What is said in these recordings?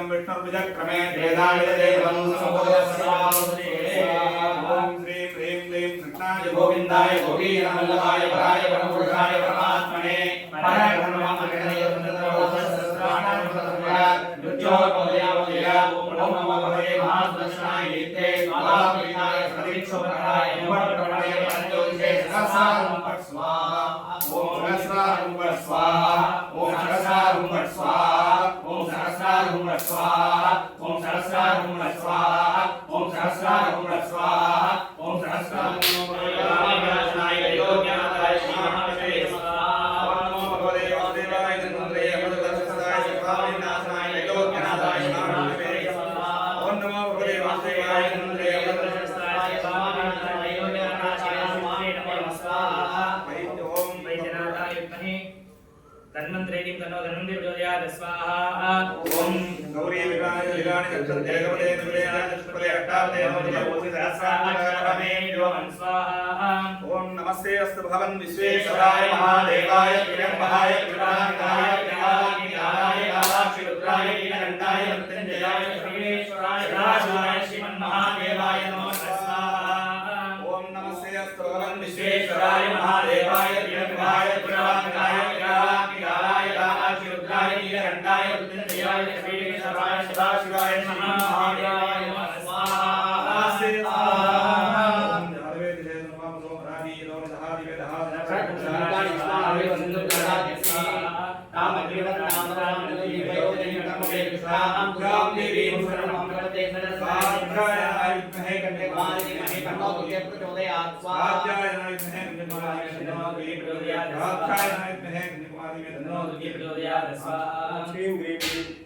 विष्णुर्विजक्रमे वेदानिदेवं समोदस्वामि ओम श्री ह्रीं क्लीं कृष्णाय गोविन्दाय गोपीनामल्लभाय वराय परमपुरुषाय परमात्मने हराय परमात्मने ओम नमो भगवते महादर्शनाय नित्ये स्वाहाय सदीक्षोपराय नमः पंचोदशे सहस्रारं पठ स्वाहा ओम सहस्रारं पठ स्वाहा ओम सहस्रारं पठ स्वाहा ओम सहस्रारं पठ स्वाहा ओम सहस्रारं पठ स्वाहा ओम सहस्रारं पठ स्वाहा ओम सहस्रारं नाय योग्यानाय श्रीमहामते स्वाहा ओम नमो भगवते वासुदेवाय धन्वन्तरे अमृतदर्शनाय स्वामिनाथाय योग्यानाय श्रीमहामते स्वाहा ओम नमो भगवते वासुदेवाय धन्वन्तरे अमृतदर्शनाय स्वामिनाथाय योग्यानाय स्वामिनाथाय स्वाहा ओम वैद्यनाथाय विद्महे धन्वन्तरे तन्नो धन्वन्तरे प्रचोदयात् स्वाहा ओम गौरी विकाय विकाय गच्छन्ते भगवते दुर्लयाय दुष्पले अट्टावते नमः भूति सहस्राक्षरमे योमन् स्वाहा ओम नमस्ते अस्तु भगवन् विश्वेश्वराय महादेवाय त्र्यम्बकाय त्रिपुरान्तकाय त्रिकालाय कालाक्षिरुद्राय नीलकण्ठाय मृत्युञ्जयाय श्रीश्वराय सदाशिवाय श्रीमन्महादेवाय नमः स्वाहा ओम नमस्ते अस्तु भगवन् विश्वेश्वराय महादेवाय त्र्यम्बकाय त्रिपुरान्तकाय त्रिकालाय कालाक्षिरुद्राय नीलकण्ठाय मृत्युञ्जयाय श्रीश्वराय सदाशिवाय श्रीमन्महादेवाय नमः स्वाहा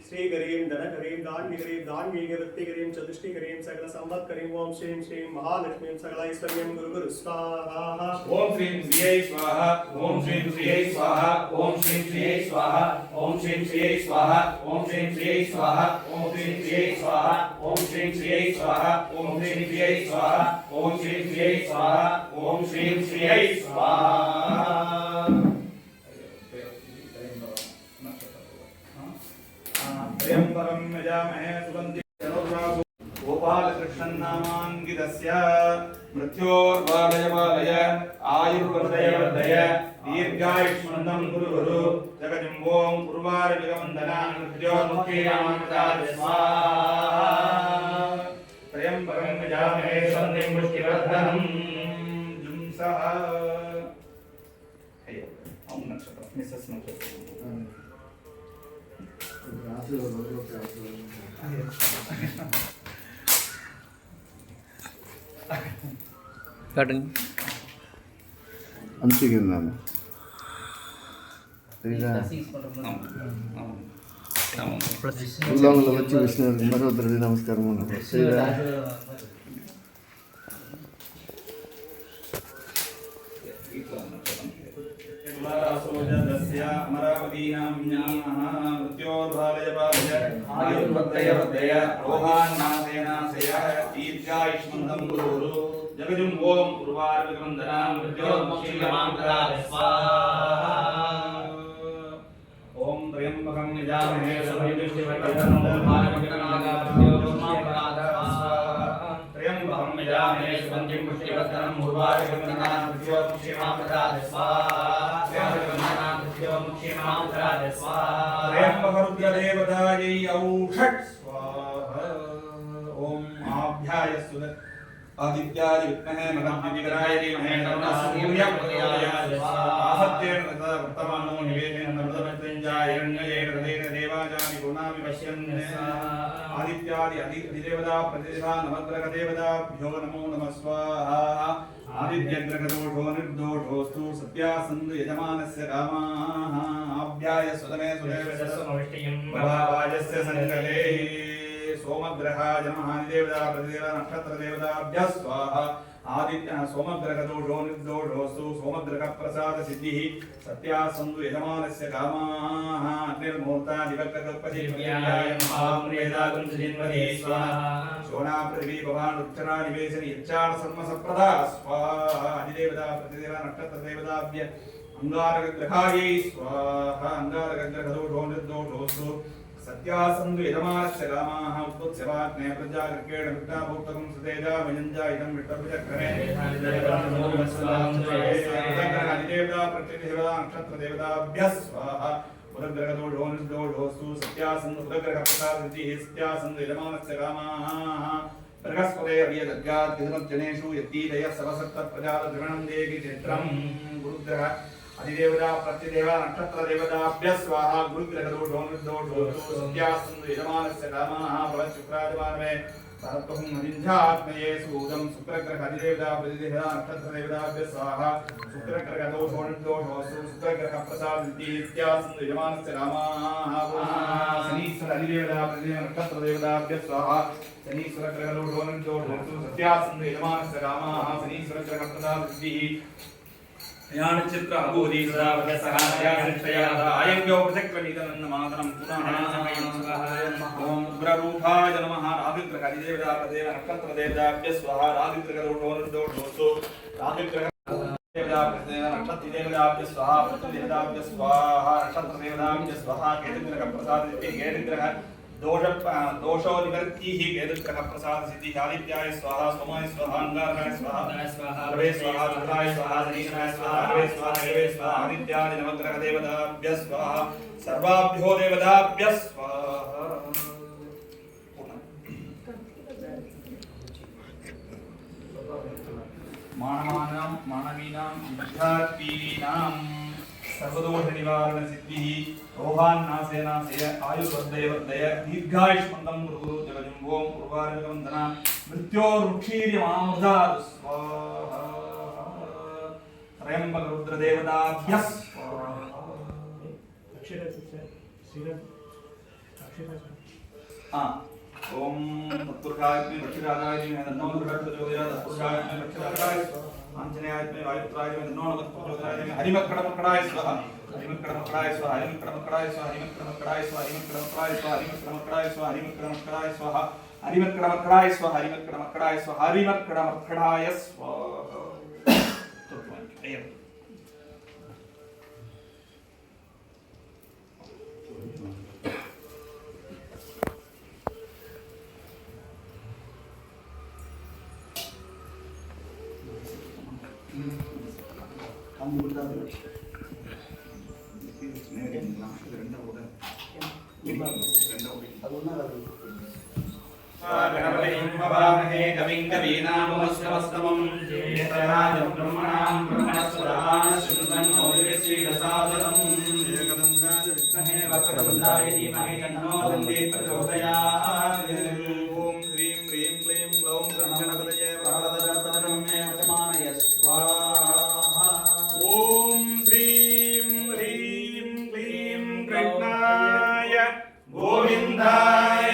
श्री गरीम धन करीम दान गरीम दान वृत्ति करीम चतुष्टि करीम सकल संपत् करीम ओम श्रीं श्रीं महालक्ष्मी सकल ऐश्वर्यं गुरु गुरु स्वाहा ओम श्रीं श्रीयै स्वाहा ओम श्रीं श्रीयै स्वाहा ओम श्रीं श्रीयै स्वाहा ओम श्रीं श्रीयै स्वाहा ओम श्रीं श्रीयै स्वाहा ओम श्रीं श्रीयै स्वाहा ओम श्रीं श्रीयै स्वाहा ओम श्रीं श्रीयै स्वाहा ओम श्रीं श्रीयै स्वाहा ओम श्रीं श्रीयै स्वाहा त्र्यंबकं यजामहे सुगन्धिं पुष्टिवर्धनम् गोपालकृष्णन् नामाङ्कितस्य मृत्योर्बालय आयुर्वर्धय वर्धय दीर्घायुष्मन्तं कुरु गुरु जगजम्बों उर्वारुकवन्दनां मृत्योर्मुखीरामृताय स्वाहा त्र्यंबकं यजामहे सुगन्धिं पुष्टिवर्धनम् जुंसः ओम नक्षत्र मिसेस नक्षत्र कटिंग अंतिम ఉల్లంఘనలు వచ్చి విష్ణువుకి మరోదరి నమస్కారం जगजुम ओम उर्वारुकवन्दनां मृत्योर्मुखीरामृताय स्वाहा ओम त्र्यंबकं यजामहे सुगन्धिं त्र्यंबकं यजामहे सुगन्धिं पुष्टिवर्धनम् उर्वारुकवन्दनां मृत्योर्मुखीरामृताय स्वाहा त्र्यंबकरुद्रदेवतायै औषट् स्वाहा ओम आभ्यायस्सु आदित्याय विद्महे महद्विकराय धीमहि तन्नः सूर्यः प्रचोदयात् आहत्येन तथा वर्तमानो निवेदेन नर्मदमृत्युञ्जयाय हिरण्यये हृदयेन देवाजानि गुणामि पश्यन् आदित्यादि अधिदेवता प्रतिष्ठा नवग्रहदेवताभ्यो नमो नमः स्वाहा आदित्यग्रहदोषो निर्दोषोऽस्तु सत्यासन्तु यजमानस्य कामाः आभ्याय सुतमे सुदेवस्य भवावाजस्य सङ्कले सोमग्रहाय नमः देवता प्रतिदेवता नक्षत्र देवताभ्यः स्वाहा आदित्य सोमग्रह दोषो निर्दोषोस्तु सोमग्रह प्रसाद सिद्धिः सत्यासन्तु यजमानस्य कामाः निर्मुहूर्ता दिवक्कल्पतिव्याय महावेदागं जिन्वदे स्वाहा शोणा पृथ्वी भवान् उत्तरा निवेशनि यच्चाण सर्वसप्रदा स्वाहा अधिदेवता प्रतिदेवता नक्षत्र देवताभ्य अंगारकग्रहायै स्वाहा अंगारकग्रहदोषो निर्दोषोस्तु सत्यासन्तु यजमानस्य कामाः उत्पुत्स्यवाग्ने प्रजागृकेण विद्याभोक्तकं सुतेजा मयञ्जा इदं विष्टभुजक्रमे अधिदेवता प्रतिदेवता नक्षत्र देवताभ्यः स्वाहा उदग्रहदोषो निर्दोषोस्तु सत्यासन्तु उदग्रहप्रसादसिद्धिः सत्यासन्तु यजमानस्य कामाः बृहस्पते अव्यदर्गात् विधमज्जनेषु यत्तीदयः सर्वसप्तप्रजालद्रवणं देवी चित्रं गुरुग्रह अधिदेवता प्रतिदेवता नक्षत्र देवताभ्यः स्वाहा गुरुग्रह दोषो निर्दोषोस्तु सत्यासन्तु यजमानस्य कामाः भवच्छुक्राजमानमे भरत्वं मदिन्ध्यात्मये सूदं शुक्रग्रह अधिदेवता प्रतिदेवता नक्षत्र देवताभ्यः स्वाहा शुक्रग्रह दोषो निर्दोषोस्तु शुक्रग्रह प्रसादसिद्धिः सत्यासन्तु यजमानस्य कामाः शनीश्वर अधिदेवता प्रतिदेवता नक्षत्र देवताभ्यः स्वाहा शनीश्वर ग्रह दोषो निर्दोषोस्तु सत्यासन्तु यजमानस्य कामाः शनीश्वर ग्रह प्रसादसिद्धिः ज्ञानचित्र अभूति सदावद्य सहायाश्रयादा आयंगो प्रचक्रनिधनं मातरं पुनः ओम उग्ररूपाय नमः राधिग्रह अधिदेवता प्रदेव नक्षत्र देवताभ्यः स्वाहा राधिग्रह दोषोस्तु राधिग्रह देवता प्रदेव नक्षत्र देवताभ्यः स्वाहा प्रतिदेवताभ्यः स्वाहा नक्षत्र देवताभ्यः स्वाहा केतुग्रह प्रसादसिद्धिः केतुग्रह दोषो निवर्तिः केतुग्रह प्रसादसिद्धिः आदित्याय स्वाहा सोमाय स्वाहा अंगारकाय स्वाहा रवे स्वाहा रुद्राय स्वाहा शनीश्वराय स्वाहा रवे स्वाहा रवे स्वाहा आदित्यादि नवग्रह देवताभ्यः स्वाहा सर्वाभ्यो देवताभ्यः स्वाहा मानवानां मानवीनां विद्यार्थीनां सर्वदोष निवारण सिद्धिः रोहान्नासेनासेय आयुर्वर्धय दीर्घायुष्मन्तं गुरु जगजुम्भों उर्वारुकवन्दना मृत्योर्मुक्षीर्यमामृतात् स्वाहा त्रयम्बकरुद्रदेवताभ्यः स्वाहा ओम तत्पुरुषाय लक्ष्मीराजाय नमो दुर्गाप्रचोदयात् तत्पुरुषाय लक्ष्मीराजाय आंजनेयाय वायुपुत्राय नमो नमः हरिमत्कडमकडाय स्वाहा हरिमत्कडमकडाय स्वाहा हरिमत्कडमकडाय स्वाहा हरिमत्कडमकडाय स्वाहा हरिमत्कडमकडाय स्वाहा हरिमत्कडमकडाय स्वाहा हरिमत्कडमकडाय स्वाहा हरिमत्कडमकडाय स्वाहा हरिमत्कडमकडाय स्वाहा गणपतिमहे कविं कवीनामुपस्कवस्तमं ज्येष्ठराजं ब्रह्मणां ब्रह्मणस्पदान् शृण्वन्नोदितश्रीरसादनम् एकदन्ताय विद्महे वक्रतुण्डाय धीमहि तन्नो दन्ति प्रचोदयात् ॐ ह्रीं ह्रीं क्लीं ग्लौं गणपतये वरदजनपदनं मे वचमानय स्वाहा ॐ श्रीं ह्रीं क्लीं कृष्णाय गोविन्दाय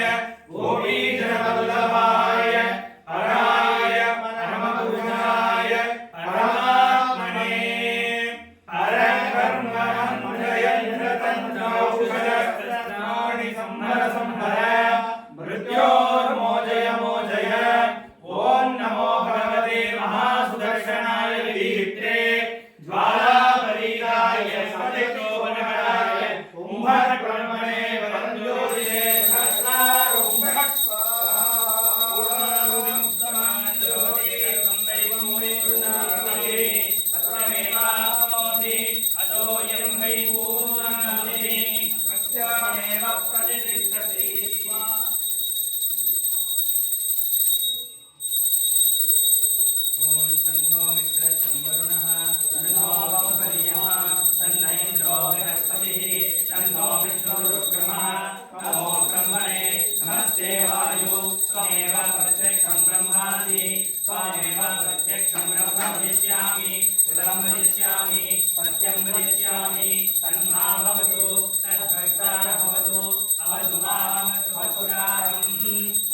गोपीजनवल्लभाय हराय परमपुरुषाय परमात्मने परकर्मणमजयन्द्रतन्त्रौषधस्नानि संहर संहर मृत्योर्मोचय मोचय ॐ नमो भगवते महासुदर्शनाय दीप्ते ज्वालापरीदाय सदितोवनहराय कुम्भकर्मणे वरञ्जोतिषे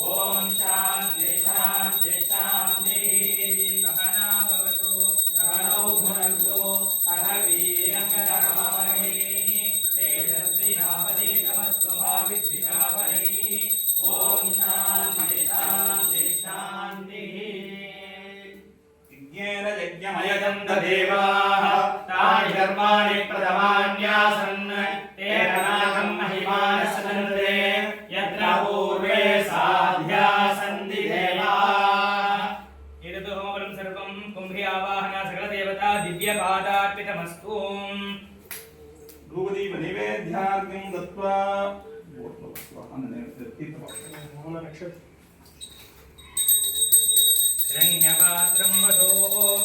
ओम शांति शांति शांति। शान्तिः यज्ञेन यज्ञमयजं देवाः तानि कर्माणि प्रथमान्यासन् तेन नागं महिमानः सदन्ते यत्र पूर्वे साध्या सन्ति देवाः एतत् होमबलं सर्वं कुम्भी आवाहन सकलदेवता दिव्यपादार्पितमस्तु द्रौपदी नैवेद्याग्निं दत्त्वा रण्यपात्रं वदो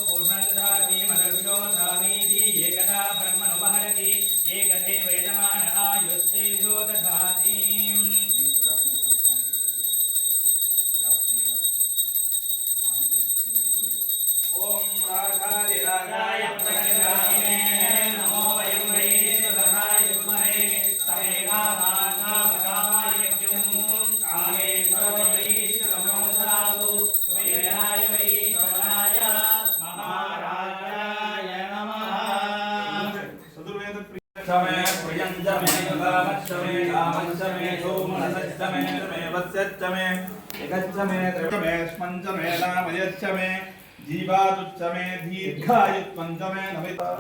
पूर्णदधाति मदर्शो धामीति एकदा ब्रह्मणोपहरति एकथैव यजमान आयुस्तेजो दधाति ॐ राधादिराजाय प्रकटायिने नमो वयं वै सुधाय विद्महे समेधामानापकाय यज्ञं कामेश्वर वै श्रमोधातु वेदाय वै श्रवणाय महाराजाय नमः चतुर्वेद प्रियक्षमे प्रियञ्जमे कामक्षमे कामञ्चमे सोमनसच्चमे चमे वत्स्यच्चमे एकच्चमे त्रिपञ्चमे स्पञ्चमे नामयच्चमे जीवादुच्चमे दीर्घायुत्वञ्चमे नमितां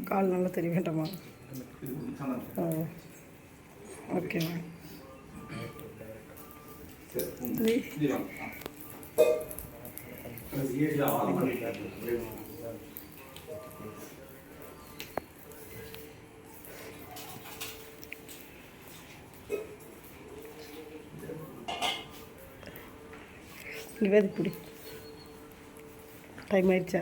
கால் நல்லா தெரிய வேண்டாமா ஓகே நிவேதிக்குடி டைம் ஆயிடுச்சா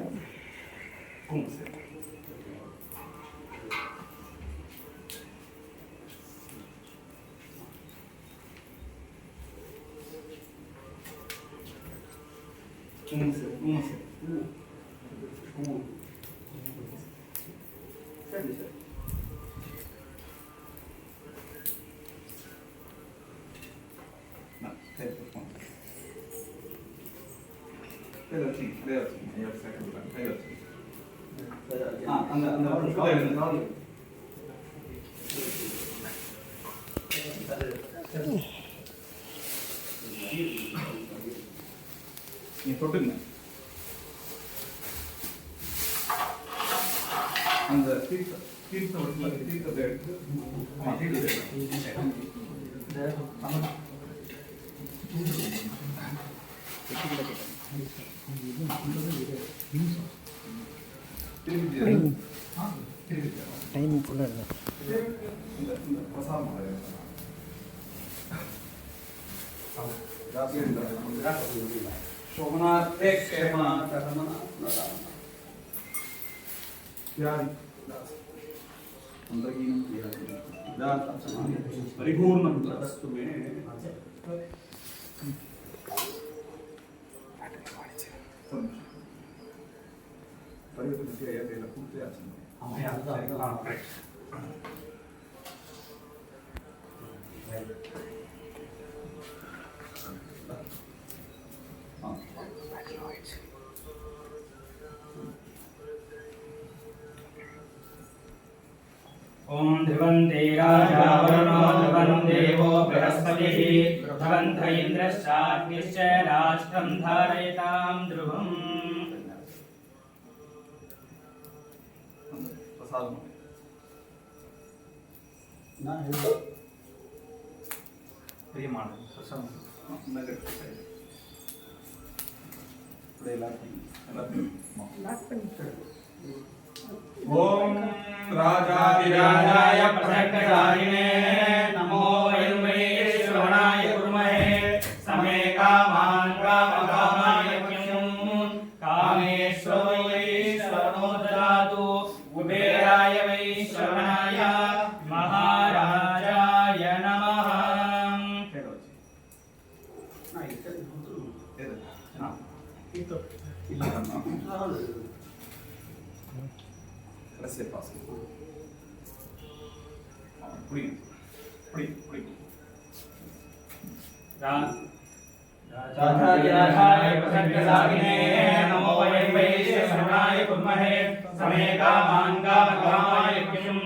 நீ தொட்டுங்க அந்த தீர்த்தத்தை எடுத்து டைம் ஃபுல்லாக शोभनार्थे परिपूर्णं तदस्तु मे ॐ ध्रुवन्ते राजा वरुणो ध्रुवं देवो बृहस्पतिः ध्रुवन्त इन्द्रश्चाग्निश्च राष्ट्रं धारयतां ध्रुवम् ओम राजाधिराजाय प्रसन्नकारिणे नमो वयं वै श्रवणाय कुर्महे समे कामान् कामकामाय यज्ञं कामेश्वरो वै श्रवणो ददातु कुबेराय वै श्रवणाय महाराजाय नमः Let's say possible. राजाधिराजाय प्रसन्नकारिणे नमो वयं वै श्रवणाय कुर्महे समे कामान् कामकामाय यज्ञं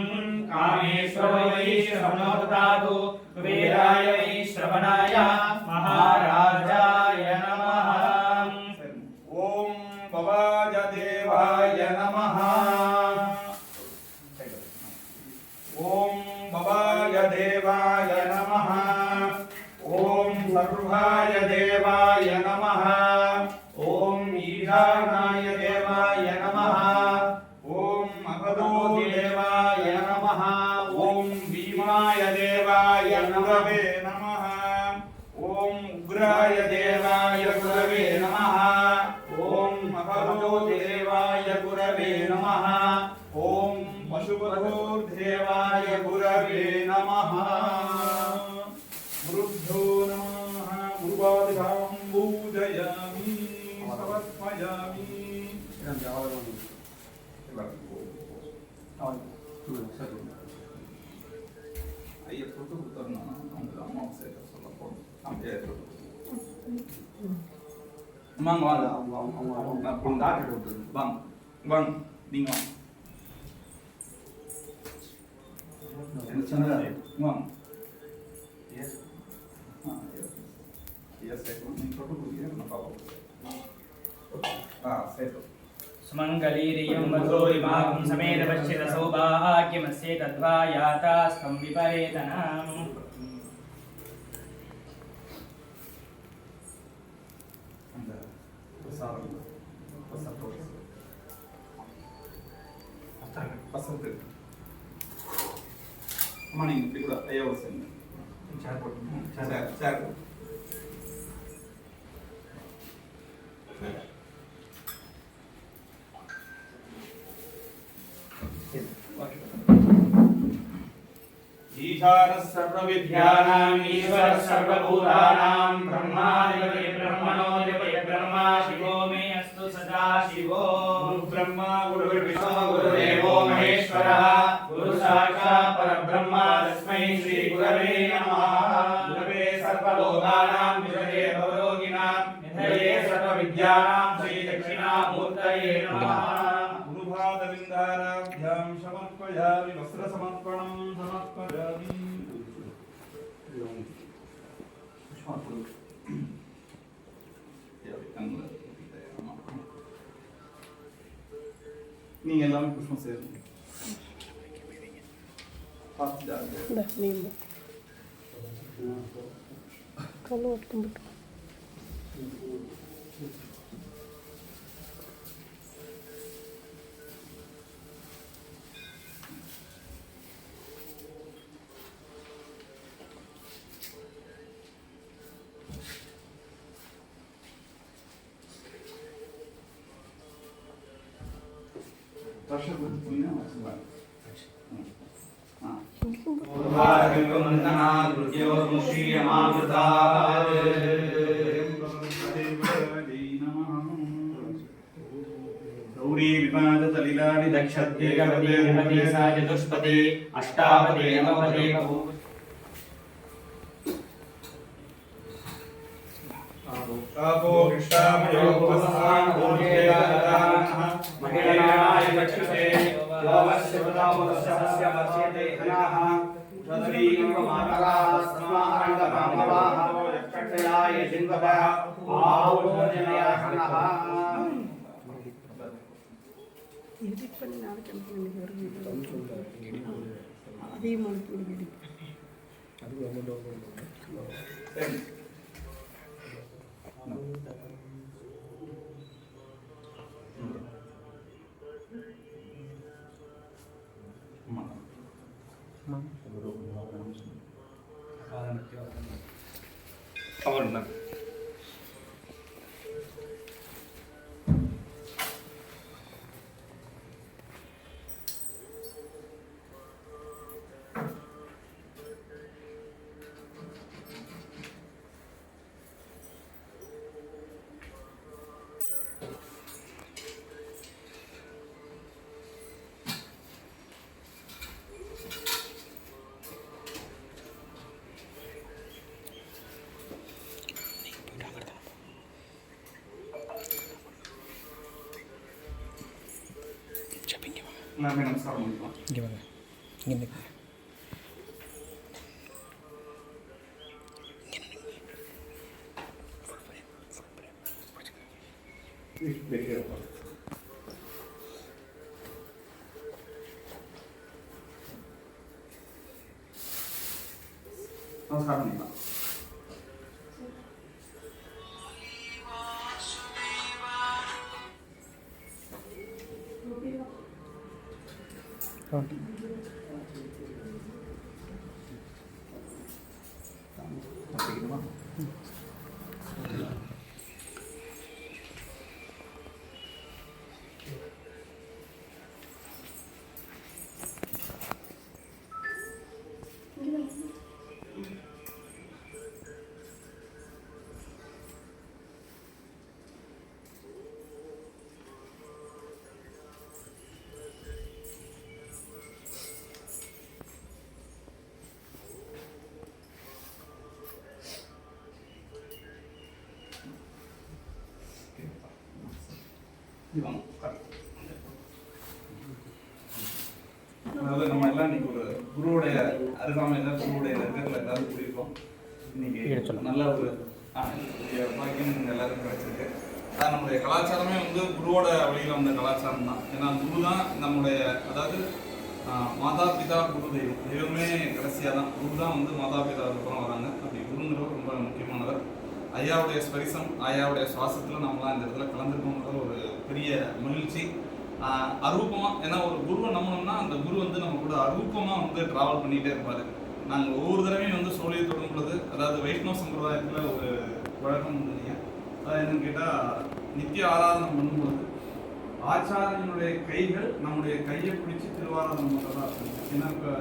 कामेश्वरो वै श्रवणो ददातु कुबेराय वै श्रवणाय श्रवणाय महाराजाय नमः। ओम भवाय देवाय नमः। ओम भवाय देवाय नमः। ओम सर्वाय देवाय नमः। ओम ईशानाय देवाय नमः। ओम मगधो देवाय नमः। ओम भीमाय देवाय गुरवे नमः। ओम उग्राय देवाय गुरवे नमः। ओम मगधो देवाय गुरवे नमः। ओम पशुपतो देवाय गुरवे नमः। गुरुभ्यो नमः। गुरुपादिकां पूजयामि समर्पयामि। ஐயப்பட்டு கொடுத்தோம்னா அவங்க அமாவாசை சொல்லப்போம் அப்படியே வாங்க வாங்க அவங்க டாக்டர் விட்டுருங்க வாங்க வாங்க நீங்க வாங்க என்ன சொன்னதா வாங்க எஸ் எஸ் நீங்க தொட்டு கொடுங்க நான் பார்ப்போம் சரி सुमङ्गलीरियं वधूरिमागं समेतपश्चिदसौभाग्यमस्ये तद्वा यातास्तं विपरेतनाम्। அம்மா நீங்க இப்படி கூட ஐயாவோட சேர்ந்து சேர் போட்டு சேர் ईशानः सर्वविद्यानाम् ईश्वरः सर्वभूतानां ब्रह्माधिपतिः ब्रह्मणोऽधिपतिः ब्रह्मा शिवो मे अस्तु सदा शिवो। गुरुब्रह्मा गुरुर्विष्णुः गुरुदेवो महेश्वरः गुरुसाक्षात् परब्रह्म तस्मै श्रीगुरवे नमः। गुरवे सर्वलोकानां विषये भवरोगिणां निधये सर्वविद्यानां श्रीदक्षिणामूर्तये नमः। गुरुपादविन्दाराभ्यां समर्पयामि वस्त्रसमर्पणं समर्पयामि। நீங்க எல்லாமே புஷ்பம் சேருங்க பார்த்து இந்த நீங்க கல்லு ஒட்டும்பிட்டு चतुष्पदी अष्टापदी नवपदी कापो कृष्णामयो उपस्थान ओमेगादानः महिलाय लक्ष्यते योगस्य प्रदामोदस्य वर्षेते धनाः तद्रीमातराः समारङ्गकामवाः यक्षयाय जिन्वतः आहुर्जनयासनः। எடிட் பண்ணி நாளைக்கு அனுப்பி அதிகமாக அனுப்பி எடிட் அவ்வளவுதான். எல்லாமே நமஸ்காரம் பண்ணிக்கலாம். இங்கே வாங்க இங்கே நமஸ்காரம் பண்ணிக்கலாம். அதாவது நம்ம எல்லாம் இன்னைக்கு ஒரு குருவுடைய அருகாமையில் குருவுடைய நெருக்கத்தில் எல்லாரும் கூடியிருக்கோம். இன்னைக்கு நல்ல ஒரு பாக்கியம் எல்லாருக்கும் கிடைச்சிருக்கு. அதான் நம்முடைய கலாச்சாரமே வந்து குருவோட வழியில் வந்த கலாச்சாரம் தான். ஏன்னா குரு தான் நம்முடைய, அதாவது மாதா பிதா குரு தெய்வம், தெய்வமே கடைசியாக தான். குரு தான் வந்து மாதா பிதாவுக்கு அப்புறம் வராங்க. அப்படி குருங்கிறவர் ரொம்ப முக்கியமானவர். ஐயாவுடைய ஸ்பரிசம், ஐயாவுடைய சுவாசத்தில் நம்மளாம் இந்த இடத்துல கலந்துருக்கோங்கிறது ஒரு பெரிய மகிழ்ச்சி. அரூபமாக, ஏன்னா ஒரு குருவை நம்பணும்னா அந்த குரு வந்து நம்ம கூட அரூபமாக வந்து ட்ராவல் பண்ணிகிட்டே இருப்பார். நாங்கள் ஒவ்வொரு தடவையும் வந்து சோழியை தொடங்கும் பொழுது, அதாவது வைஷ்ணவ சம்பிரதாயத்தில் ஒரு வழக்கம் இருந்தீங்க. அது என்னன்னு கேட்டால், நித்திய ஆராதனம் பண்ணும்போது ஆச்சாரியனுடைய கைகள் நம்முடைய கையை பிடிச்சி திருவாராதனம் பண்ணுறதா இருக்கும். ஏன்னா இப்போ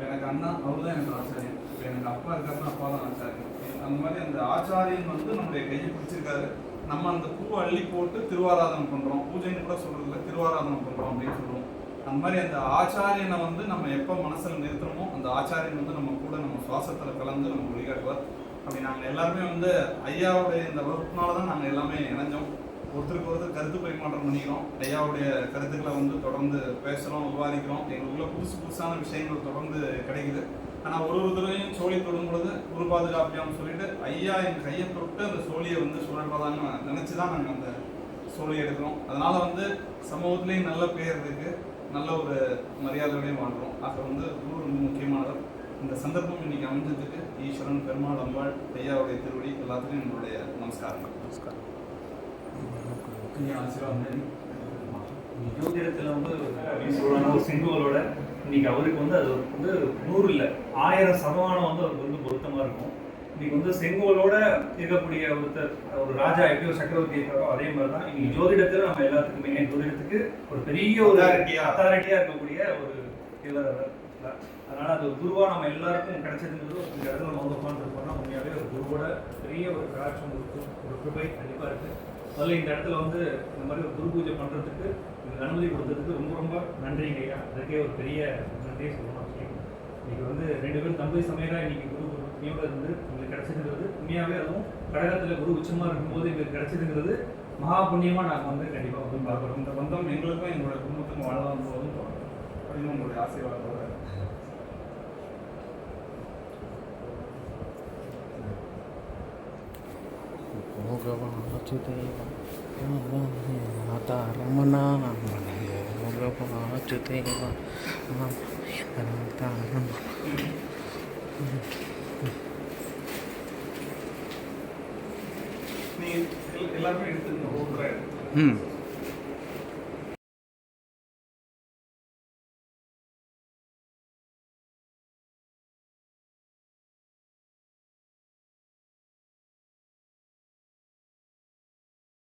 எனக்கு அண்ணா அவர் தான் எனக்கு ஆச்சாரியன், இப்போ எனக்கு அப்பா இருக்காருன்னா அப்பா தான் ஆச்சாரியன். அந்த மாதிரி அந்த ஆச்சாரியன் வந்து நம்முடைய கையை பிடிச்சிருக்காரு. நம்ம அந்த பூவை அள்ளி போட்டு திருவாராதனம் பண்ணுறோம். பூஜைன்னு கூட சொல்கிறதில்ல, திருவாராதனம் பண்ணுறோம் அப்படின்னு சொல்லுவோம். அந்த மாதிரி அந்த ஆச்சாரியனை வந்து நம்ம எப்போ மனசில் நிறுத்துறோமோ அந்த ஆச்சாரியன் வந்து நம்ம கூட நம்ம சுவாசத்தில் கலந்து நம்ம வழிகாட்டுவார். அப்படி நாங்கள் எல்லாருமே வந்து ஐயாவுடைய இந்த வகுப்புனால தான் நாங்கள் எல்லாமே இணைஞ்சோம். ஒருத்தருக்கு ஒருத்தர் கருத்து பரிமாற்றம் பண்ணிக்கிறோம். ஐயாவுடைய கருத்துக்களை வந்து தொடர்ந்து பேசுகிறோம், விவாதிக்கிறோம். எங்களுக்குள்ள புதுசான விஷயங்கள் தொடர்ந்து கிடைக்குது. ஆனால் ஒரு தடவையும் சோழி தொடும் பொழுது குரு பாதுகாப்பியான்னு சொல்லிட்டு ஐயா என் கையை தொட்டு அந்த சோழியை வந்து சுழல்றதான்னு நினச்சி தான் நாங்கள் அந்த சோழியை எடுக்கிறோம். அதனால் வந்து சமூகத்துலேயும் நல்ல பேர் இருக்குது, நல்ல ஒரு மரியாதையோடையும் வாழ்கிறோம். ஆக வந்து குரு ரொம்ப முக்கியமானவர். இந்த சந்தர்ப்பம் இன்னைக்கு அமைஞ்சதுக்கு ஈஸ்வரன், பெருமாள், அம்பாள், ஐயாவுடைய திருவடி எல்லாத்துக்கும் என்னுடைய நமஸ்காரம். ஆசீர்வாதம். ஜோதிடத்தில் வந்து ஒரு செங்கோலோட இன்னைக்கு அவருக்கு வந்து அது வந்து 100 இல்லை 1000 சதமானம் வந்து அவருக்கு வந்து பொருத்தமாக இருக்கும். இன்னைக்கு வந்து செங்கோலோட இருக்கக்கூடிய ஒரு ராஜா எப்படி ஒரு சக்கரவர்த்தி இருக்காரோ அதே மாதிரி தான் இன்னைக்கு ஜோதிடத்தில் நம்ம எல்லாத்துக்குமே ஜோதிடத்துக்கு ஒரு பெரிய ஒரு அத்தாரிட்டியாக இருக்கக்கூடிய ஒரு இவர். அதனால் அது ஒரு குருவாக நம்ம எல்லாருக்கும் கிடைச்சதுங்கிறது இந்த இடத்துல நம்ம வந்து உட்காந்துருக்கோம்னா உண்மையாகவே ஒரு குருவோட பெரிய ஒரு கலாச்சாரம் இருக்குது, ஒரு கிருபை கண்டிப்பாக இருக்குது. அதில் இந்த இடத்துல வந்து இந்த மாதிரி ஒரு குரு பூஜை பண்ணுறதுக்கு இந்த அனுமதி கொடுத்ததுக்கு ரொம்ப ரொம்ப நன்றிங்க ஐயா. அதுக்கே ஒரு பெரிய நன்றியை சொல்லணும். இன்றைக்கி வந்து 2 பேரும் தம்பி சமையலாக இன்றைக்கி குரு புண்ணியோட இருந்து எங்களுக்கு கிடச்சிதுங்கிறது உண்மையாகவே, அதுவும் கடகத்தில் குரு உச்சமாக இருக்கும்போது எங்களுக்கு கிடச்சிதுங்கிறது மகா புண்ணியமாக நாங்கள் வந்து கண்டிப்பாக வந்து பார்க்குறோம். இந்த பந்தம் எங்களுக்கும் எங்களுடைய குடும்பத்துக்கும் வாழலாம் போதும் அப்படின்னு உங்களுடைய ஆசீர்வாதத்தோட நீ எல்லாருமே எடுத்துக்கணும்.